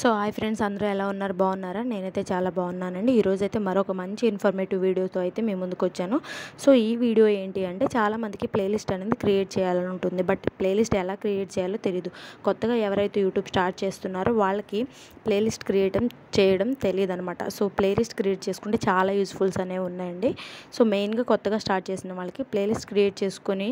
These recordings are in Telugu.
సో హాయ్ ఫ్రెండ్స్, అందరూ ఎలా ఉన్నారు? బాగున్నారా? నేనైతే చాలా బాగున్నానండి. ఈరోజైతే మరొక మంచి ఇన్ఫర్మేటివ్ వీడియోతో అయితే మీ ముందుకు వచ్చాను. సో ఈ వీడియో ఏంటి అంటే, చాలామందికి ప్లేలిస్ట్ అనేది క్రియేట్ చేయాలని ఉంటుంది. బట్ ప్లేలిస్ట్ ఎలా క్రియేట్ చేయాలో తెలియదు. కొత్తగా ఎవరైతే యూట్యూబ్ స్టార్ట్ చేస్తున్నారో వాళ్ళకి ప్లేలిస్ట్ చేయడం తెలియదు అనమాట. సో ప్లేలిస్ట్ క్రియేట్ చేసుకుంటే చాలా యూస్ఫుల్స్ అనేవి ఉన్నాయండి. సో మెయిన్గా కొత్తగా స్టార్ట్ చేసిన వాళ్ళకి ప్లేలిస్ట్ క్రియేట్ చేసుకొని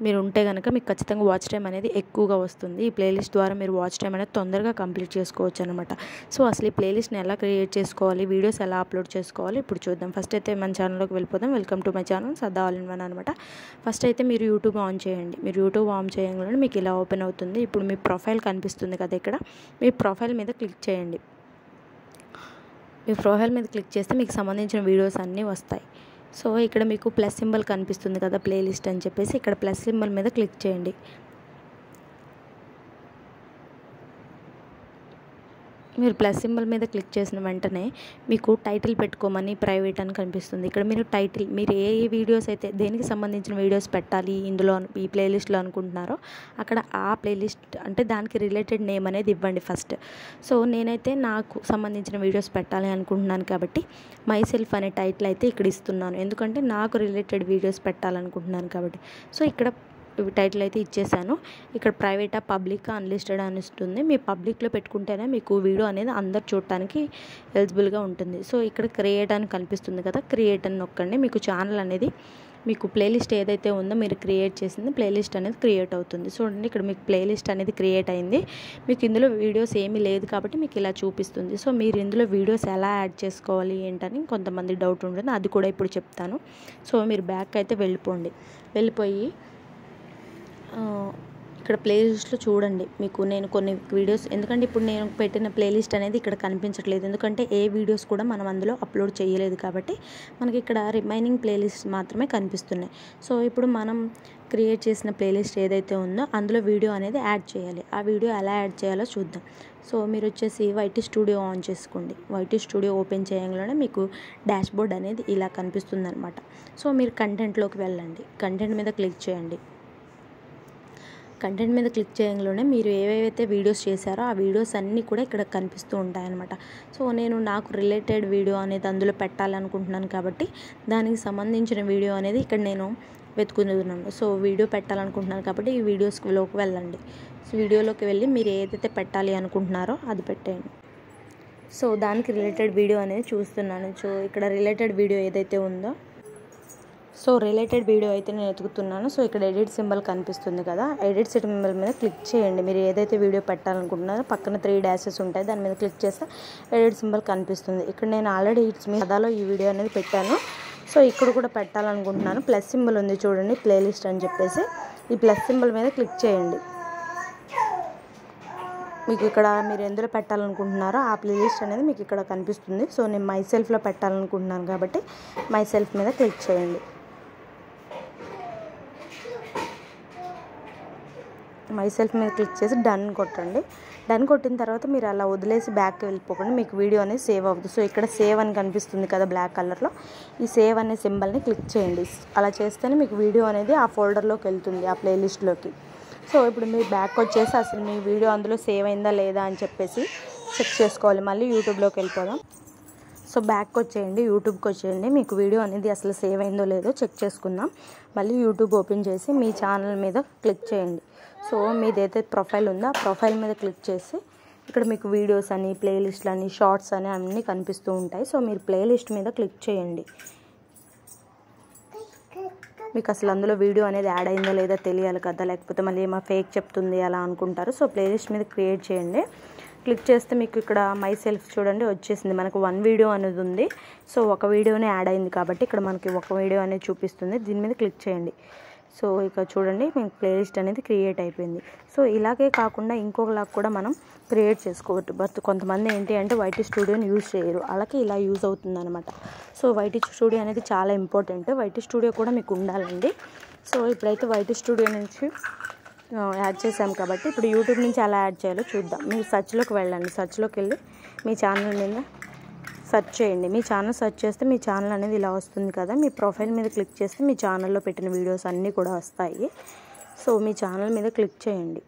మీరు ఉంటే కనుక మీకు ఖచ్చితంగా వాచ్ టైం అనేది ఎక్కువగా వస్తుంది. ఈ ప్లేలిస్ట్ ద్వారా మీరు వాచ్ టైం అనేది తొందరగా కంప్లీట్ చేసుకోవచ్చు అనమాట. సో అసలు ఈ ప్లేలిస్ట్ని ఎలా క్రియేట్ చేసుకోవాలి, వీడియోస్ ఎలా అప్లోడ్ చేసుకోవాలి ఇప్పుడు చూద్దాం. ఫస్ట్ అయితే మన ఛానల్లోకి వెళ్ళిపోదాం. వెల్కమ్ టు మై ఛానల్ సదా ఆల్ ఇన్ వన్ అనమాట. ఫస్ట్ అయితే మీరు యూట్యూబ్ ఆన్ చేయండి. మీరు యూట్యూబ్ ఆన్ చేయగానే మీకు ఇలా ఓపెన్ అవుతుంది. ఇప్పుడు మీ ప్రొఫైల్ కనిపిస్తుంది కదా, ఇక్కడ మీ ప్రొఫైల్ మీద క్లిక్ చేయండి. మీ ప్రొఫైల్ మీద క్లిక్ చేస్తే మీకు సంబంధించిన వీడియోస్ అన్నీ వస్తాయి. సో ఇక్కడ మీకు ప్లస్ సింబల్ కనిపిస్తుంది కదా, ప్లేలిస్ట్ అని చెప్పేసి, ఇక్కడ ప్లస్ సింబల్ మీద క్లిక్ చేయండి. మీరు ప్లస్ సింబల్ మీద క్లిక్ చేసిన వెంటనే మీకు టైటిల్ పెట్టుకోమని ప్రైవేట్ అని కనిపిస్తుంది. ఇక్కడ మీరు టైటిల్, మీరు ఏ వీడియోస్ అయితే దేనికి సంబంధించిన వీడియోస్ పెట్టాలి ఇందులో ఈ ప్లేలిస్ట్లో అనుకుంటున్నారో అక్కడ ఆ ప్లేలిస్ట్ అంటే దానికి రిలేటెడ్ నేమ్ అనేది ఇవ్వండి ఫస్ట్. సో నేనైతే నాకు సంబంధించిన వీడియోస్ పెట్టాలి అనుకుంటున్నాను కాబట్టి మై సెల్ఫ్ అనే టైటిల్ అయితే ఇక్కడ ఇస్తున్నాను. ఎందుకంటే నాకు రిలేటెడ్ వీడియోస్ పెట్టాలనుకుంటున్నాను కాబట్టి. సో ఇక్కడ టైటిల్ అయితే ఇచ్చేసాను. ఇక్కడ ప్రైవేటా పబ్లికా అన్లిస్టెడ్ అని ఇస్తుంది. మీ పబ్లిక్లో పెట్టుకుంటేనే మీకు వీడియో అనేది అందరు చూడటానికి ఎలిజిబుల్గా ఉంటుంది. సో ఇక్కడ క్రియేట్ అని కనిపిస్తుంది కదా, క్రియేట్ అని నొక్కండి. మీకు ఛానల్ అనేది, మీకు ప్లేలిస్ట్ ఏదైతే ఉందో మీరు క్రియేట్ చేసింది ప్లేలిస్ట్ అనేది క్రియేట్ అవుతుంది. చూడండి, ఇక్కడ మీకు ప్లేలిస్ట్ అనేది క్రియేట్ అయింది. మీకు ఇందులో వీడియోస్ ఏమీ లేదు కాబట్టి మీకు ఇలా చూపిస్తుంది. సో మీరు ఇందులో వీడియోస్ ఎలా యాడ్ చేసుకోవాలి ఏంటని కొంతమంది డౌట్ ఉంటుంది, అది కూడా ఇప్పుడు చెప్తాను. సో మీరు బ్యాక్ అయితే వెళ్ళిపోయి ఇక్కడ ప్లేలిస్ట్లో చూడండి. మీకు నేను కొన్ని వీడియోస్, ఎందుకంటే ఇప్పుడు నేను పెట్టిన ప్లేలిస్ట్ అనేది ఇక్కడ కనిపించట్లేదు, ఎందుకంటే ఏ వీడియోస్ కూడా మనం అందులో అప్లోడ్ చేయలేదు కాబట్టి మనకి ఇక్కడ రిమైనింగ్ ప్లేలిస్ట్ మాత్రమే కనిపిస్తున్నాయి. సో ఇప్పుడు మనం క్రియేట్ చేసిన ప్లేలిస్ట్ ఏదైతే ఉందో అందులో వీడియో అనేది యాడ్ చేయాలి. ఆ వీడియో ఎలా యాడ్ చేయాలో చూద్దాం. సో మీరు వచ్చేసి వైటీ స్టూడియో ఆన్ చేసుకోండి. వైటీ స్టూడియో ఓపెన్ చేయగానే మీకు డాష్ బోర్డ్ అనేది ఇలా కనిపిస్తుంది అనమాట. సో మీరు కంటెంట్లోకి వెళ్ళండి. కంటెంట్ మీద క్లిక్ చేయండి. కంటెంట్ మీద క్లిక్ చేయగానే మీరు ఏవేవైతే వీడియోస్ చేశారో ఆ వీడియోస్ అన్నీ కూడా ఇక్కడ కనిపిస్తూ ఉంటాయన్నమాట. సో నేను నాకు రిలేటెడ్ వీడియో అనేది అందులో పెట్టాలనుకుంటున్నాను కాబట్టి దానికి సంబంధించిన వీడియో అనేది ఇక్కడ నేను వెతుకుతున్నాను. సో వీడియో పెట్టాలనుకుంటున్నాను కాబట్టి ఈ వీడియోస్లోకి వెళ్ళండి. సో వీడియోలోకి వెళ్ళి మీరు ఏదైతే పెట్టాలి అనుకుంటున్నారో అది పెట్టేయండి. సో దానికి రిలేటెడ్ వీడియో అనేది చూస్తున్నాను. సో ఇక్కడ రిలేటెడ్ వీడియో ఏదైతే ఉందో, సో రిలేటెడ్ వీడియో అయితే నేను వెతుకుతున్నాను. సో ఇక్కడ ఎడిట్ సింబల్ కనిపిస్తుంది కదా, ఎడిట్ సింబల్ మీద క్లిక్ చేయండి. మీరు ఏదైతే వీడియో పెట్టాలనుకుంటున్నారో పక్కన 3 డాషెస్ ఉంటాయి, దాని మీద క్లిక్ చేస్తే ఎడిట్ సింబల్ కనిపిస్తుంది. ఇక్కడ నేను ఆల్రెడీ సదాలో ఈ వీడియో అనేది పెట్టాను. సో ఇక్కడ కూడా పెట్టాలనుకుంటున్నాను. ప్లస్ సింబల్ ఉంది చూడండి, ప్లేలిస్ట్ అని చెప్పేసి, ఈ ప్లస్ సింబల్ మీద క్లిక్ చేయండి. మీకు ఇక్కడ మీరు ఎందులో పెట్టాలనుకుంటున్నారో ఆ ప్లేలిస్ట్ అనేది మీకు ఇక్కడ కనిపిస్తుంది. సో నేను మై సెల్ఫ్లో పెట్టాలనుకుంటున్నాను కాబట్టి మై సెల్ఫ్ మీద క్లిక్ చేయండి. మై సెల్ఫ్ మీద క్లిక్ చేసి డన్ కొట్టండి. డన్ కొట్టిన తర్వాత మీరు అలా వదిలేసి బ్యాక్కి వెళ్ళిపోకండి, మీకు వీడియో అనేది సేవ్ అవుతుంది. సో ఇక్కడ సేవ్ అని కనిపిస్తుంది కదా బ్లాక్ కలర్లో, ఈ సేవ్ అనే సింబల్ని క్లిక్ చేయండి. అలా చేస్తేనే మీకు వీడియో అనేది ఆ ఫోల్డర్లోకి వెళ్తుంది, ఆ ప్లేలిస్ట్లోకి. సో ఇప్పుడు మీరు బ్యాక్ వచ్చేసి అసలు మీ వీడియో అందులో సేవ్ అయిందా లేదా అని చెప్పేసి చెక్ చేసుకోవాలి. మళ్ళీ యూట్యూబ్లోకి వెళ్ళిపోదాం. సో బ్యాక్ వచ్చేయండి, యూట్యూబ్కి వచ్చేయండి. మీకు వీడియో అనేది అసలు సేవ్ అయిందో లేదో చెక్ చేసుకుందాం. మళ్ళీ యూట్యూబ్ ఓపెన్ చేసి మీ ఛానల్ మీద క్లిక్ చేయండి. సో మీది ఏదైతే ప్రొఫైల్ ఉందో ఆ ప్రొఫైల్ మీద క్లిక్ చేసి ఇక్కడ మీకు వీడియోస్ అని, ప్లేలిస్ట్లు అని, షార్ట్స్ అని అన్నీ కనిపిస్తూ ఉంటాయి. సో మీరు ప్లేలిస్ట్ మీద క్లిక్ చేయండి. మీకు అసలు అందులో వీడియో అనేది యాడ్ అయిందో లేదో తెలియాలి కదా, లేకపోతే మళ్ళీ ఏమో ఫేక్ చెప్తుంది అలా అనుకుంటారు. సో ప్లేలిస్ట్ మీద క్రియేట్ చేయండి. క్లిక్ చేస్తే మీకు ఇక్కడ మై సెల్ఫ్ చూడండి వచ్చేసింది. మనకు 1 వీడియో అనేది ఉంది. సో ఒక వీడియోనే యాడ్ అయింది కాబట్టి ఇక్కడ మనకి ఒక వీడియో అనేది చూపిస్తుంది. దీని మీద క్లిక్ చేయండి. సో ఇక చూడండి మీకు ప్లేలిస్ట్ అనేది క్రియేట్ అయిపోయింది. సో ఇలాగే కాకుండా ఇంకొకలాగా కూడా మనం క్రియేట్ చేసుకోవచ్చు. బట్ కొంతమంది ఏంటి అంటే వైటీ స్టూడియోని యూజ్ చేయరు, అలాగే ఇలా యూజ్ అవుతుంది అనమాట. సో వైటీ స్టూడియో అనేది చాలా ఇంపార్టెంట్. వైటీ స్టూడియో కూడా మీకు ఉండాలండి. సో ఇప్పుడైతే వైటీ స్టూడియో నుంచి యాడ్ చేసాం కాబట్టి ఇప్పుడు యూట్యూబ్ నుంచి ఎలా యాడ్ చేయాలో చూద్దాం. మీరు సర్చ్లోకి వెళ్ళండి. సర్చ్లోకి వెళ్ళి మీ ఛానల్ మీద సెర్చ్ చేయండి. మీ ఛానల్ సెర్చ్ చేస్తే మీ ఛానల్ అనేది ఇలా వస్తుంది కదా, మీ ప్రొఫైల్ మీద క్లిక్ చేస్తే మీ ఛానల్లో పెట్టిన వీడియోస్ అన్నీ కూడా వస్తాయి. సో మీ ఛానల్ మీద క్లిక్ చేయండి.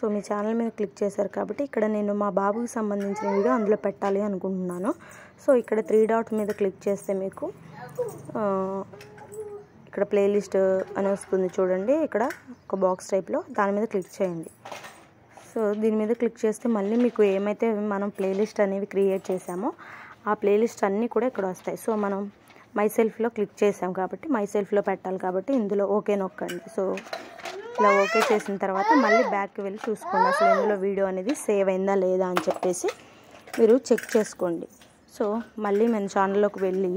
సో మీ ఛానల్ మీద క్లిక్ చేశారు కాబట్టి ఇక్కడ నేను మా బాబుకి సంబంధించిన వీడియో అందులో పెట్టాలి అనుకుంటున్నాను. సో ఇక్కడ 3 డాట్స్ మీద క్లిక్ చేస్తే మీకు ఇక్కడ ప్లేలిస్ట్ అని వస్తుంది చూడండి. ఇక్కడ ఒక బాక్స్ టైప్లో దాని మీద క్లిక్ చేయండి. సో దీని మీద క్లిక్ చేస్తే మళ్ళీ మీకు ఏమైతే మనం ప్లేలిస్ట్ అనేవి క్రియేట్ చేసామో ఆ ప్లేలిస్ట్ అన్నీ కూడా ఇక్కడ వస్తాయి. సో మనం మై సెల్ఫ్లో క్లిక్ చేసాం కాబట్టి మై సెల్ఫ్లో పెట్టాలి కాబట్టి ఇందులో ఓకే నొక్కండి. సో ఇలా ఓకే చేసిన తర్వాత మళ్ళీ బ్యాక్కి వెళ్ళి చూసుకోండి అసలు ఇందులో వీడియో అనేది సేవ్ అయిందా లేదా అని చెప్పేసి మీరు చెక్ చేసుకోండి. సో మళ్ళీ మన ఛానల్లోకి వెళ్ళి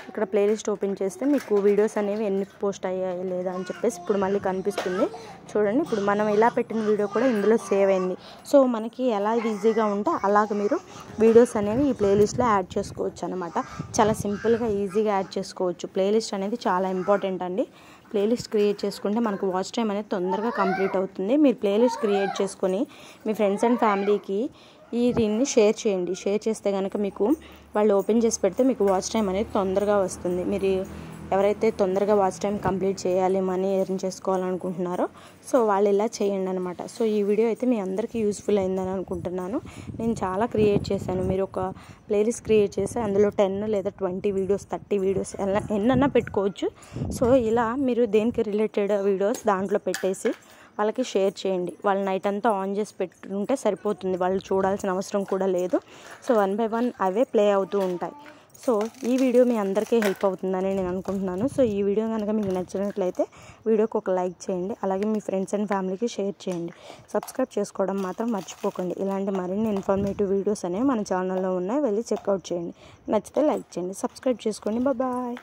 ఇక్కడ ప్లేలిస్ట్ ఓపెన్ చేస్తే మీకు వీడియోస్ అనేవి ఎన్ని పోస్ట్ అయ్యాయి లేదా అని చెప్పేసి ఇప్పుడు మళ్ళీ కనిపిస్తుంది చూడండి. ఇప్పుడు మనం ఇలా పెట్టిన వీడియో కూడా ఇందులో సేవ్ అయింది. సో మనకి ఎలా ఈజీగా ఉంటే అలాగ మీరు వీడియోస్ అనేవి ఈ ప్లేలిస్ట్లో యాడ్ చేసుకోవచ్చు అనమాట. చాలా సింపుల్గా ఈజీగా యాడ్ చేసుకోవచ్చు. ప్లేలిస్ట్ అనేది చాలా ఇంపార్టెంట్ అండి. ప్లేలిస్ట్ క్రియేట్ చేసుకుంటే మనకు వాచ్ టైం అనేది తొందరగా కంప్లీట్ అవుతుంది. మీరు ప్లేలిస్ట్ క్రియేట్ చేసుకొని మీ ఫ్రెండ్స్ అండ్ ఫ్యామిలీకి దీన్ని షేర్ చేయండి. షేర్ చేస్తే కనుక మీకు వాళ్ళు ఓపెన్ చేసి పెడితే మీకు వాచ్ టైం అనేది తొందరగా వస్తుంది. మీరు ఎవరైతే తొందరగా వాచ్ టైం కంప్లీట్ చేయాలి, మనీ ఎర్న్ చేసుకోవాలనుకుంటున్నారో సో వాళ్ళు ఇలా చేయండి అనమాట. సో ఈ వీడియో అయితే మీ అందరికీ యూస్ఫుల్ అయిందని అనుకుంటున్నాను. నేను చాలా క్రియేట్ చేశాను. మీరు ఒక ప్లేలిస్ట్ క్రియేట్ చేసి అందులో 10 లేదా 20 వీడియోస్ 30 వీడియోస్ ఎన్నన్నా పెట్టుకోవచ్చు. సో ఇలా మీరు దేనికి రిలేటెడ్ వీడియోస్ దాంట్లో పెట్టేసి వాళ్ళకి షేర్ చేయండి. వాళ్ళు నైట్ అంతా ఆన్ చేసి పెట్టుకుంటే సరిపోతుంది. వాళ్ళు చూడాల్సిన అవసరం కూడా లేదు. సో 1 by 1 అవే ప్లే అవుతూ ఉంటాయి. సో ఈ వీడియో మీ అందరికీ హెల్ప్ అవుతుందని నేను అనుకుంటున్నాను. సో ఈ వీడియో కనుక మీకు నచ్చినట్లయితే వీడియోకి ఒక లైక్ చేయండి. అలాగే మీ ఫ్రెండ్స్ అండ్ ఫ్యామిలీకి షేర్ చేయండి. సబ్స్క్రైబ్ చేసుకోవడం మాత్రం మర్చిపోకండి. ఇలాంటి మరిన్ని ఇన్ఫర్మేటివ్ వీడియోస్ అనేవి మన ఛానల్లో ఉన్నాయి. వెళ్ళి చెక్అవుట్ చేయండి. నచ్చితే లైక్ చేయండి, సబ్స్క్రైబ్ చేసుకోండి. బాయ్.